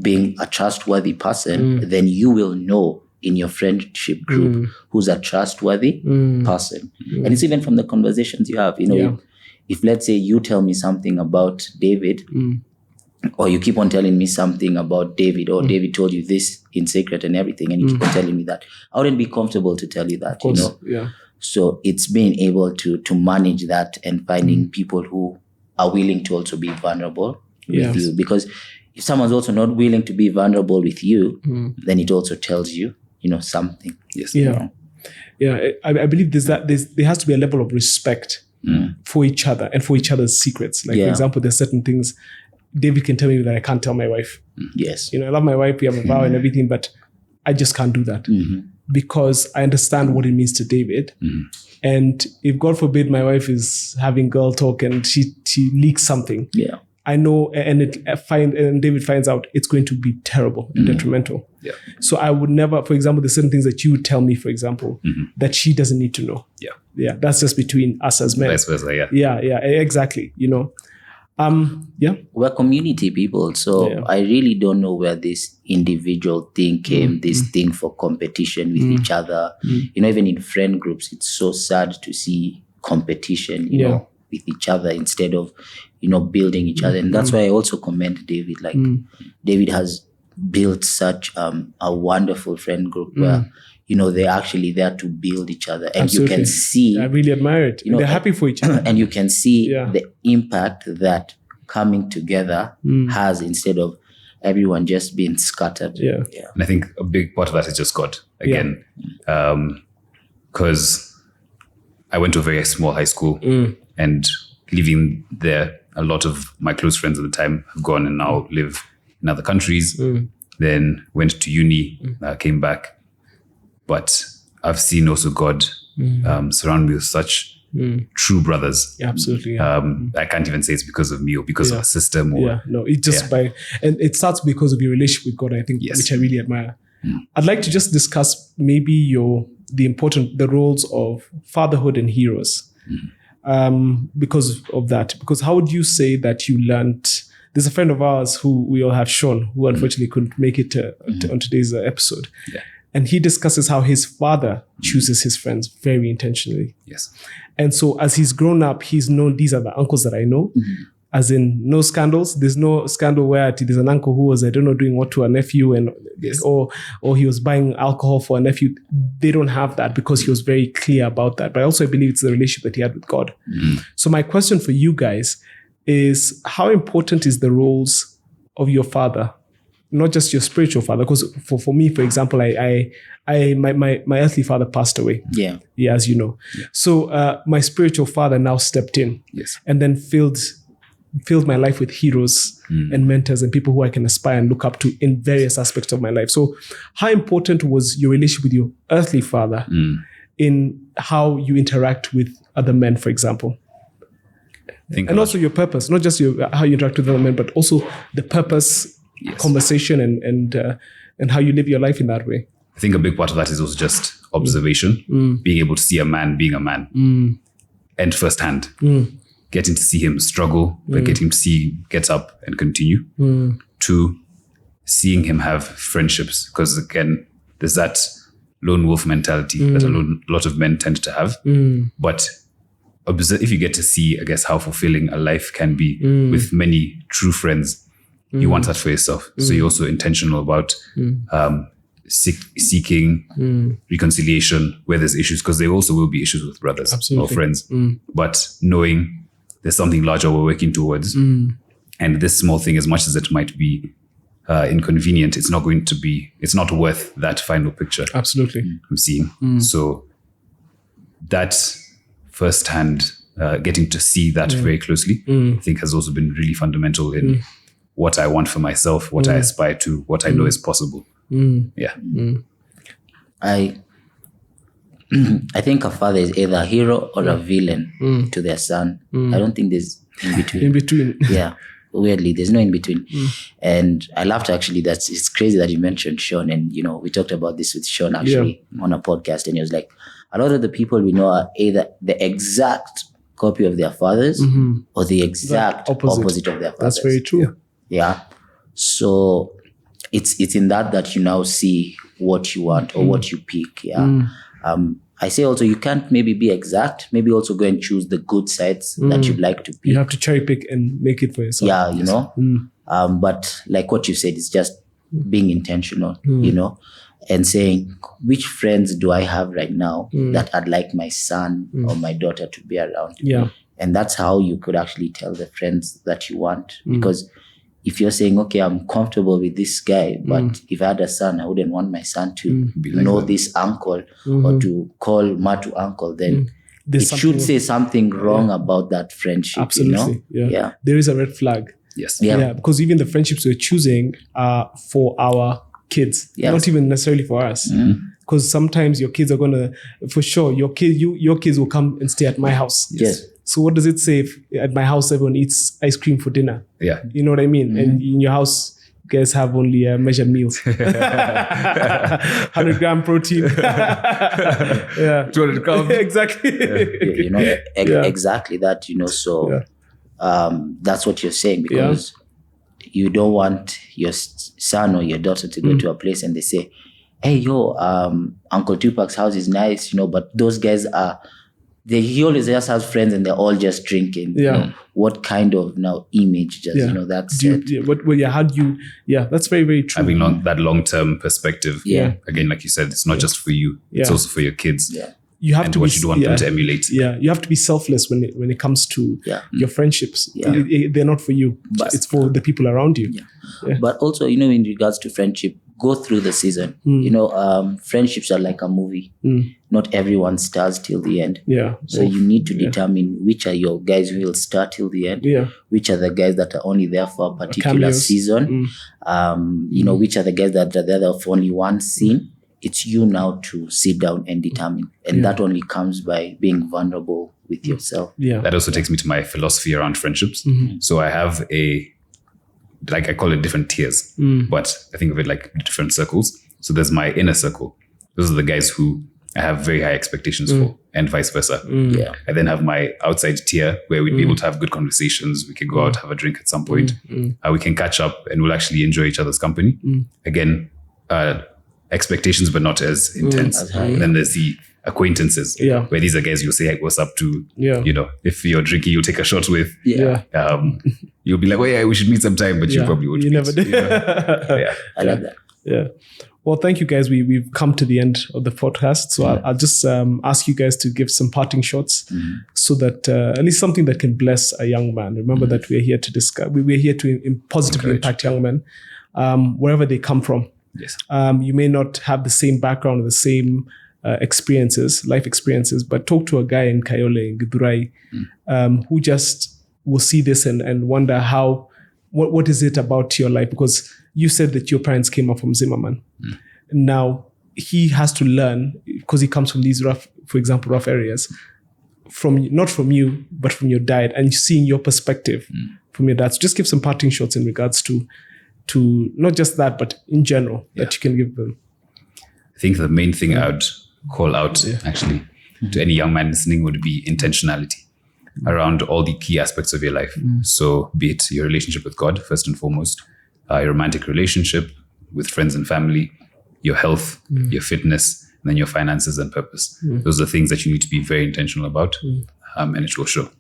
being a trustworthy person, then you will know in your friendship group who's a trustworthy person. And it's even from the conversations you have, if let's say you tell me something about David, or you keep on telling me something about David, or David told you this in secret and everything, and you keep on telling me that, I wouldn't be comfortable to tell you that, Yeah. So it's being able to manage that and finding people who are willing to also be vulnerable with you. Because if someone's also not willing to be vulnerable with you, then it also tells you, something. Yes. Yeah. Yeah. I believe there has to be a level of respect for each other and for each other's secrets. Like, for example, there's certain things David can tell me that I can't tell my wife. Yes. I love my wife, we have a vow and everything, but I just can't do that because I understand what it means to David. And if, God forbid, my wife is having girl talk and she leaks something, I know, and David finds out, it's going to be terrible and detrimental. Yeah. So I would never, for example, there's certain things that you would tell me, for example, that she doesn't need to know. Yeah. Yeah. That's just between us as men. Vice versa, yeah. Yeah, exactly. We're community people, so I really don't know where this individual thing came, this thing for competition with each other. Even in friend groups, it's so sad to see competition, with each other instead of, building each other. And that's why I also commend David. Like, David has built such a wonderful friend group where, they're actually there to build each other. And Absolutely. You can see... I really admire it. They're happy for each other. And you can see the impact that coming together has, instead of everyone just being scattered. Yeah. And I think a big part of that is just God, again. Because I went to a very small high school and living there, a lot of my close friends at the time have gone and now live in other countries. Then went to uni, came back. But I've seen also God surround me with such true brothers. Yeah, absolutely. I can't even say it's because of me or because of a system. Or, it just and it starts because of your relationship with God, I think, which I really admire. I'd like to just discuss maybe the roles of fatherhood and heroes because of that. Because how would you say that you learned? There's a friend of ours who we all have, Sean, who unfortunately couldn't make it on today's episode. Yeah. And he discusses how his father chooses his friends very intentionally. Yes. And so as he's grown up, he's known these are the uncles that I know. As in, no scandals. There's no scandal where there's an uncle who was, doing what to a nephew, and or he was buying alcohol for a nephew. They don't have that because he was very clear about that. But also I believe it's the relationship that he had with God. So my question for you guys is, how important is the roles of your father not just your spiritual father, because for me, for example, my earthly father passed away. Yeah. Yeah, as you know. Yeah. So my spiritual father now stepped in. Yes. And then filled my life with heroes and mentors and people who I can aspire and look up to in various aspects of my life. So how important was your relationship with your earthly father in how you interact with other men, for example? And also your purpose, not just how you interact with other men, but also the purpose, conversation, and how you live your life in that way. I think a big part of that is also just observation, being able to see a man being a man, and firsthand, getting to see him struggle, but getting to see him get up and continue, to seeing him have friendships. Because again, there's that lone wolf mentality that a lot of men tend to have. But if you get to see, I guess, how fulfilling a life can be with many true friends, you want that for yourself. So you're also intentional about seeking reconciliation where there's issues, because there also will be issues with brothers or friends. But knowing there's something larger we're working towards, and this small thing, as much as it might be inconvenient, it's not worth that final picture. Absolutely. I'm seeing. So that firsthand, getting to see that very closely, I think has also been really fundamental in what I want for myself, what I aspire to, what I know is possible. Yeah. I think a father is either a hero or a villain to their son. I don't think there's in between. In between. Yeah. Weirdly, there's no in between. And I laughed actually. It's crazy that you mentioned Sean. And, we talked about this with Sean actually on a podcast. And he was like, a lot of the people we know are either the exact copy of their fathers or the exact opposite of their fathers. That's very true. Yeah. So it's in that you now see what you want or what you pick. Yeah. I say also you can't maybe be exact. Maybe also go and choose the good sides that you'd like to pick. You have to cherry pick and make it for yourself. Yeah, but like what you said, it's just being intentional, and saying, which friends do I have right now that I'd like my son or my daughter to be around? Yeah. And that's how you could actually tell the friends that you want. Because if you're saying, okay, I'm comfortable with this guy, but if I had a son, I wouldn't want my son to know this uncle or to call Matu uncle, then it should say something wrong about that friendship. Absolutely. Yeah. There is a red flag. Yes. Yeah. Because even the friendships we're choosing are for our kids, not even necessarily for us. Because sometimes your kids are gonna, for sure, your kids will come and stay at my house. Yes. So what does it say if at my house everyone eats ice cream for dinner? Yeah. You know what I mean? And in your house, you guys have only measured meals. 100 gram protein. 200 carbs. Exactly. Exactly that, so that's what you're saying, because you don't want your son or your daughter to go to a place and they say, hey, Uncle Tupac's house is nice, but those guys he always just has friends and they're all just drinking. Yeah. What kind of now image just, that's how do you, that's very, very true. Having that long-term perspective. Yeah. Again, like you said, it's not just for you. It's also for your kids. Yeah. You have and to what you want them to emulate. Yeah, you have to be selfless when it comes to your friendships. Yeah. They're not for you, but it's for the people around you. Yeah. But also, in regards to friendship, go through the season. Friendships are like a movie. Not everyone stars till the end. Yeah. So you need to determine which are your guys who will start till the end. Yeah. Which are the guys that are only there for a particular season. Which are the guys that are there for only one scene. It's you now to sit down and determine. And that only comes by being vulnerable with yourself. Yeah. That also takes me to my philosophy around friendships. So I have I call it different tiers, but I think of it like different circles. So there's my inner circle. Those are the guys who I have very high expectations for, and vice versa. Yeah. I then have my outside tier where we'd be able to have good conversations. We can go out, have a drink at some point. We can catch up and we'll actually enjoy each other's company. Again, expectations, but not as intense. And then there's the acquaintances, where these are guys you'll say, hey, what's up to? If you're drinking, you'll take a shot with. You'll be like, oh yeah, we should meet sometime, but you probably won't. You never did. I love that. Yeah. Well, thank you guys. We've come to the end of the podcast. So I'll just ask you guys to give some parting shots so that at least something that can bless a young man. Remember that we're here to discuss, we're here to positively impact young men. wherever they come from. Yes. You may not have the same background or the same life experiences, but talk to a guy in Kayole, in Githurai, who just will see this and wonder what is it about your life? Because you said that your parents came up from Zimmerman. Now he has to learn, because he comes from these rough areas, not from you, but from your dad, and seeing your perspective from your dad. So just give some parting shots in regards to not just that, but in general, that you can give them. I think the main thing I would call out actually to any young man listening would be intentionality around all the key aspects of your life. So be it your relationship with God, first and foremost, your romantic relationship with friends and family, your health, your fitness, and then your finances and purpose. Those are things that you need to be very intentional about, and it will show.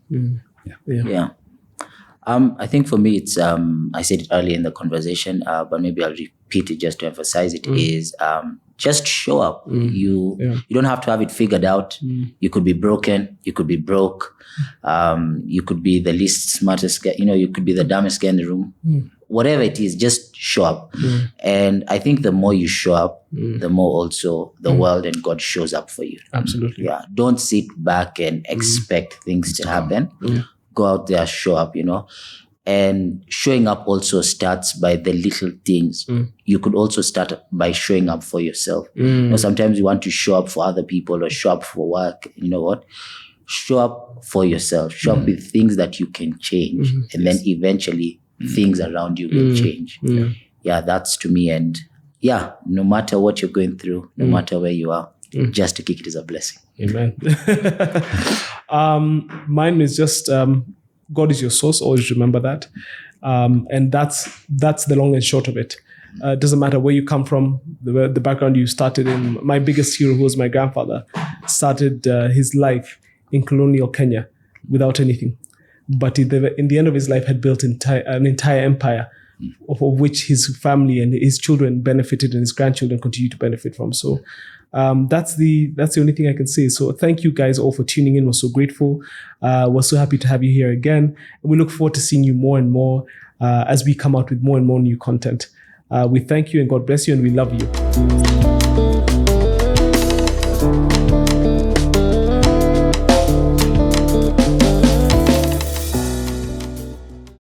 I think for me, it's, I said it earlier in the conversation, but maybe I'll repeat it just to emphasize it, is just show up. You don't have to have it figured out. You could be broken. You could be broke. You could be the least smartest guy. You could be the dumbest guy in the room. Whatever it is, just show up. And I think the more you show up, the more also the world and God shows up for you. Absolutely. Yeah. Don't sit back and expect things to happen. Go out there, show up, And showing up also starts by the little things. You could also start by showing up for yourself. Sometimes you want to show up for other people or show up for work. You know what? Show up for yourself. Show up with things that you can change. And then eventually things around you will change. Yeah, that's to me. And yeah, no matter what you're going through, no matter where you are, just to kick it is a blessing. Amen. Mine is just God is your source. Always remember that, and that's the long and short of it. Doesn't matter where you come from, the background you started in. My biggest hero, who was my grandfather, started his life in colonial Kenya without anything, but in the end of his life had built an entire empire, of which his family and his children benefited, and his grandchildren continue to benefit from. So. That's the only thing I can say. So thank you guys all for tuning in. We're so grateful. We're so happy to have you here again. We look forward to seeing you more and more as we come out with more and more new content. We thank you and God bless you, and we love you.